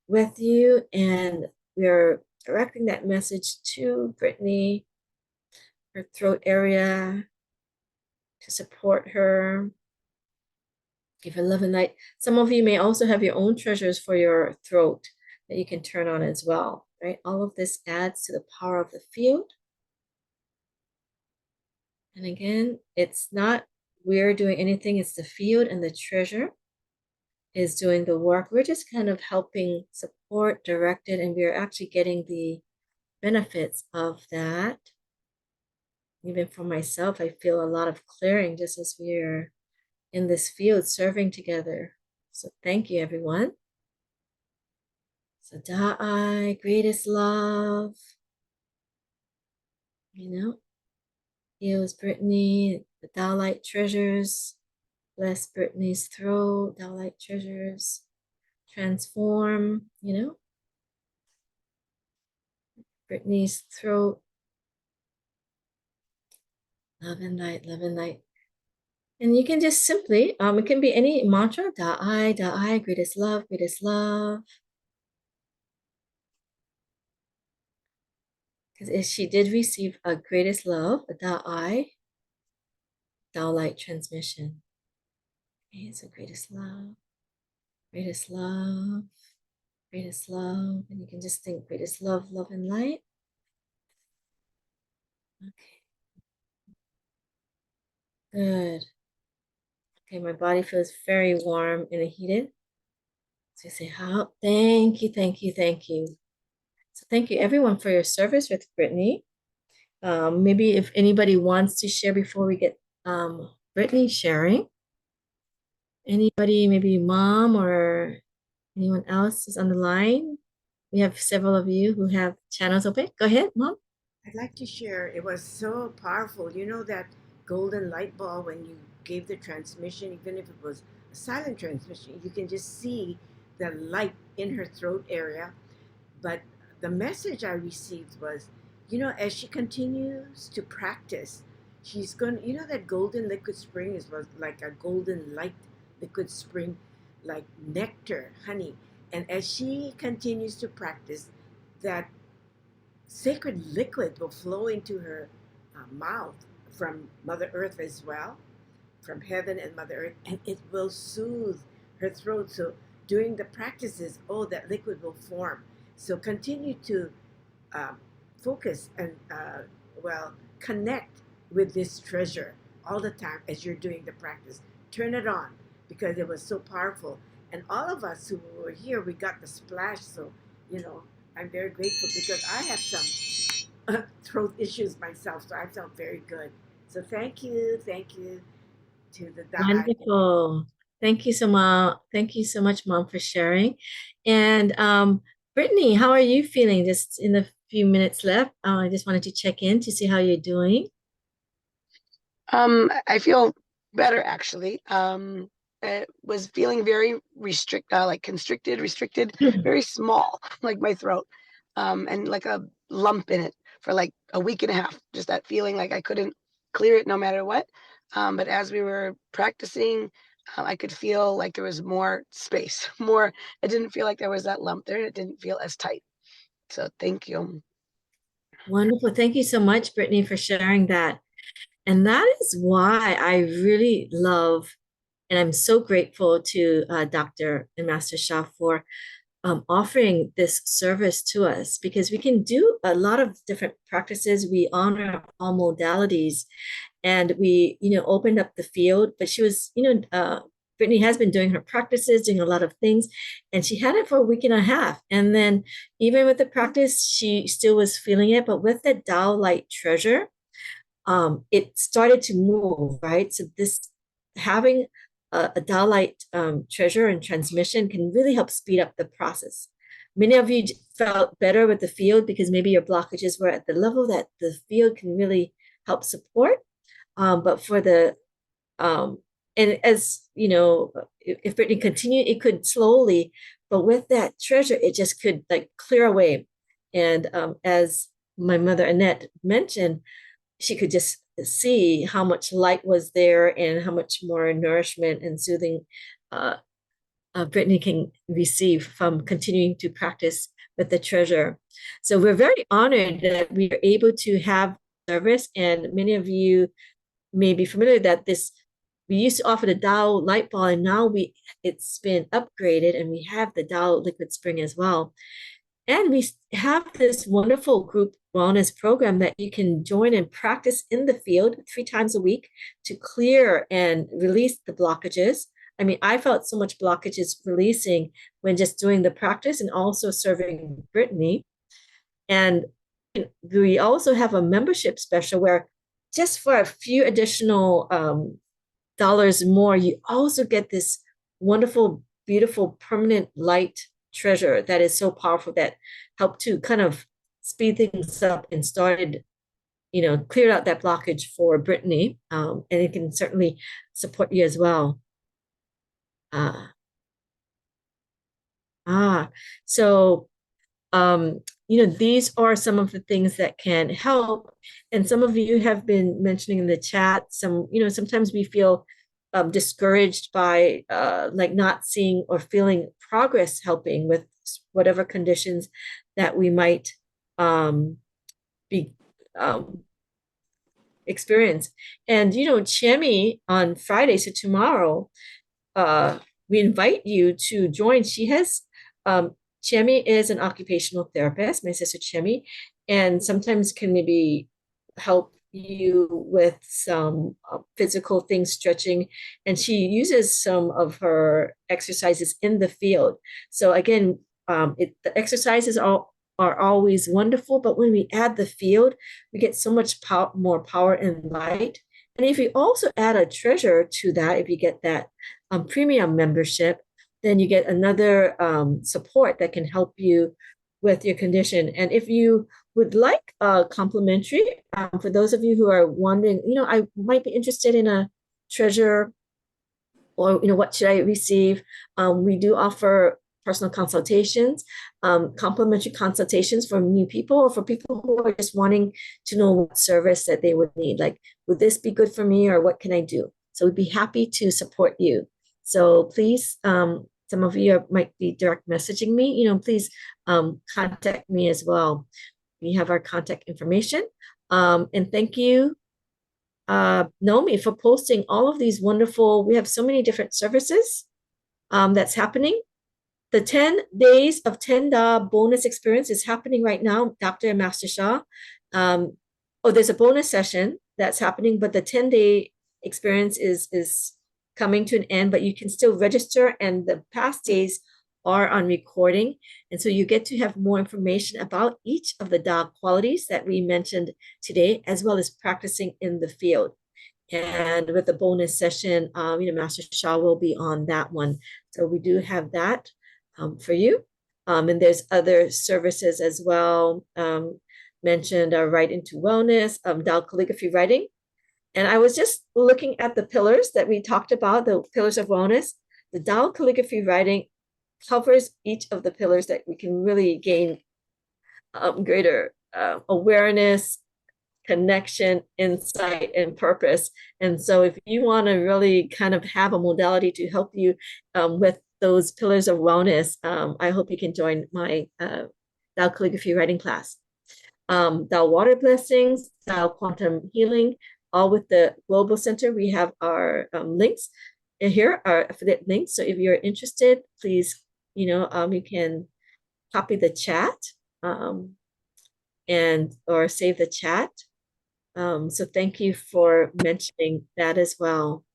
with you, and we're directing that message to Brittany, her throat area, to support her. Give her love and light. Some of you may also have your own treasures for your throat that you can turn on as well, right? All of this adds to the power of the field. And again, it's not we're doing anything, it's the field and the treasure is doing the work. We're just kind of helping support, direct it, and we're actually getting the benefits of that. Even for myself, I feel a lot of clearing just as we're in this field serving together. So thank you, everyone. So Da'ai, greatest love, heals Brittany, the Tao light treasures, bless Brittany's throat, Tao light treasures, transform, Brittany's throat. Love and light, love and light. And you can just simply, it can be any mantra, da I, greatest love, greatest love. Because she did receive a greatest love, a da light transmission. Okay, so greatest love, greatest love, greatest love. And you can just think greatest love, love and light. Okay. Good. Okay, my body feels very warm and heated. So you say, how? Thank you, thank you, thank you. So thank you everyone for your service with Brittany. Maybe if anybody wants to share before we get Brittany sharing. Anybody, maybe mom or anyone else is on the line? We have several of you who have channels open. Go ahead, mom. I'd like to share. It was so powerful. You know that golden light bulb when you gave the transmission, even if it was a silent transmission, you can just see the light in her throat area. But the message I received was, as she continues to practice, she's going to, that golden liquid spring was like a golden light liquid spring, like nectar, honey. And as she continues to practice, that sacred liquid will flow into her mouth from Mother Earth as well, from heaven and Mother Earth, and it will soothe her throat. So during the practices, that liquid will form. So continue to focus and, connect with this treasure all the time as you're doing the practice. Turn it on because it was so powerful. And all of us who were here, we got the splash. So, I'm very grateful because I have some throat issues myself, so I felt very good. So thank you to the Wonderful. Thank you so much. Thank you so much, mom, for sharing. And Brittany, how are you feeling? Just in the few minutes left, I just wanted to check in to see how you're doing. I feel better actually. I was feeling very constricted, very small, like my throat, and like a lump in it for like a week and a half. Just that feeling like I couldn't clear it no matter what. But as we were practicing, I could feel like there was more space, more. It didn't feel like there was that lump there, and it didn't feel as tight. So thank you. Wonderful. Thank you so much, Brittany, for sharing that. And that is why I really love, and I'm so grateful to Dr. and Master Shah for offering this service to us, because we can do a lot of different practices. We honor all modalities, and we, opened up the field. But she was, Brittany has been doing her practices, doing a lot of things, and she had it for a week and a half. And then even with the practice, she still was feeling it. But with the Tao Light Treasure, it started to move, right? So this having a Tao Light treasure and transmission can really help speed up the process. Many of you felt better with the field because maybe your blockages were at the level that the field can really help support. But for the, and as you know, if Brittany continued, it could slowly, but with that treasure, it just could like clear away. And as my mother Annette mentioned, she could just see how much light was there and how much more nourishment and soothing Brittany can receive from continuing to practice with the treasure. So we're very honored that we are able to have service, and many of you may be familiar that we used to offer the Tao light ball, and now it's been upgraded and we have the Tao liquid spring as well. And we have this wonderful group wellness program that you can join and practice in the field 3 times a week to clear and release the blockages. I mean, I felt so much blockages releasing when just doing the practice and also serving Brittany. And we also have a membership special where just for a few additional dollars more, you also get this wonderful, beautiful, permanent light treasure that is so powerful that helped to kind of speed things up and cleared out that blockage for Brittany. And it can certainly support you as well. So these are some of the things that can help. And some of you have been mentioning in the chat, sometimes we feel discouraged by like not seeing or feeling progress helping with whatever conditions that we might be experience. And Chemi on Friday, so tomorrow, we invite you to join. Chemi is an occupational therapist, my sister Chemi, and sometimes can maybe help you with some physical things, stretching, and she uses some of her exercises in the field. So again, the exercises are always wonderful, but when we add the field, we get so much more power and light. And if you also add a treasure to that, if you get that premium membership, then you get another support that can help you with your condition. And if you would like a complimentary, for those of you who are wondering, I might be interested in a treasure, or what should I receive? We do offer personal consultations, complimentary consultations for new people, or for people who are just wanting to know what service that they would need. Like, would this be good for me, or what can I do? So we'd be happy to support you. So please, some of you might be direct messaging me, please contact me as well. We have our contact information. And thank you, Nomi, for posting all of these wonderful, we have so many different services that's happening. The 10 days of 10 Da bonus experience is happening right now, Dr. and Master Shah. There's a bonus session that's happening, but the 10-day experience is coming to an end, but you can still register, and the past days are on recording. And so you get to have more information about each of the Da qualities that we mentioned today, as well as practicing in the field. And with the bonus session, Master Shah will be on that one. So we do have that for you. And there's other services as well, mentioned Right into Wellness, Tao Calligraphy writing. And I was just looking at the pillars that we talked about, the pillars of wellness. The Tao Calligraphy writing covers each of the pillars that we can really gain greater awareness, connection, insight, and purpose. And so if you want to really kind of have a modality to help you with those pillars of wellness, I hope you can join my Tao Calligraphy writing class. Tao Water Blessings, Tao Quantum Healing, all with the Global Center. We have our links here, our affiliate links. So if you're interested, please, you can copy the chat or save the chat. So thank you for mentioning that as well.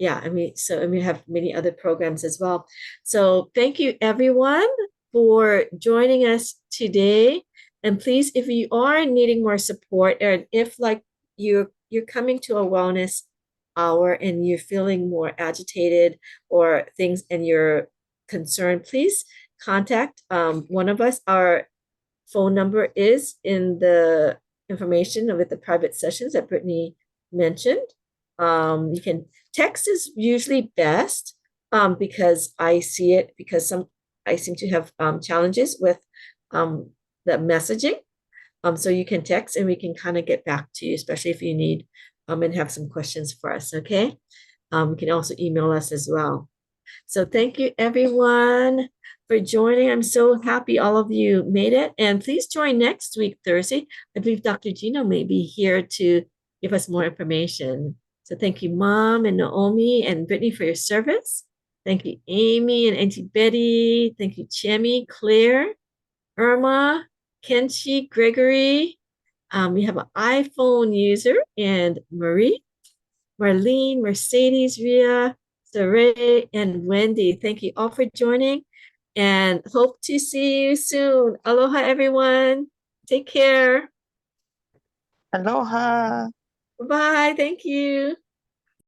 Yeah, and we have many other programs as well. So thank you everyone for joining us today. And please, if you are needing more support, and if like you're coming to a wellness hour and you're feeling more agitated or things and you're concerned, please contact one of us. Our phone number is in the information with the private sessions that Brittany mentioned. You can text is usually best because I see it, because I seem to have challenges with the messaging. So you can text and we can kind of get back to you, especially if you need and have some questions for us, okay? You can also email us as well. So thank you everyone for joining. I'm so happy all of you made it. And please join next week, Thursday. I believe Dr. Gino may be here to give us more information. So thank you, Mom and Naomi and Brittany, for your service. Thank you, Amy and Auntie Betty. Thank you, Chemi, Claire, Irma, Kenshi, Gregory. We have an iPhone user, and Marie, Marlene, Mercedes, Ria, Saray, and Wendy. Thank you all for joining, and hope to see you soon. Aloha, everyone. Take care. Aloha. Bye. Thank you.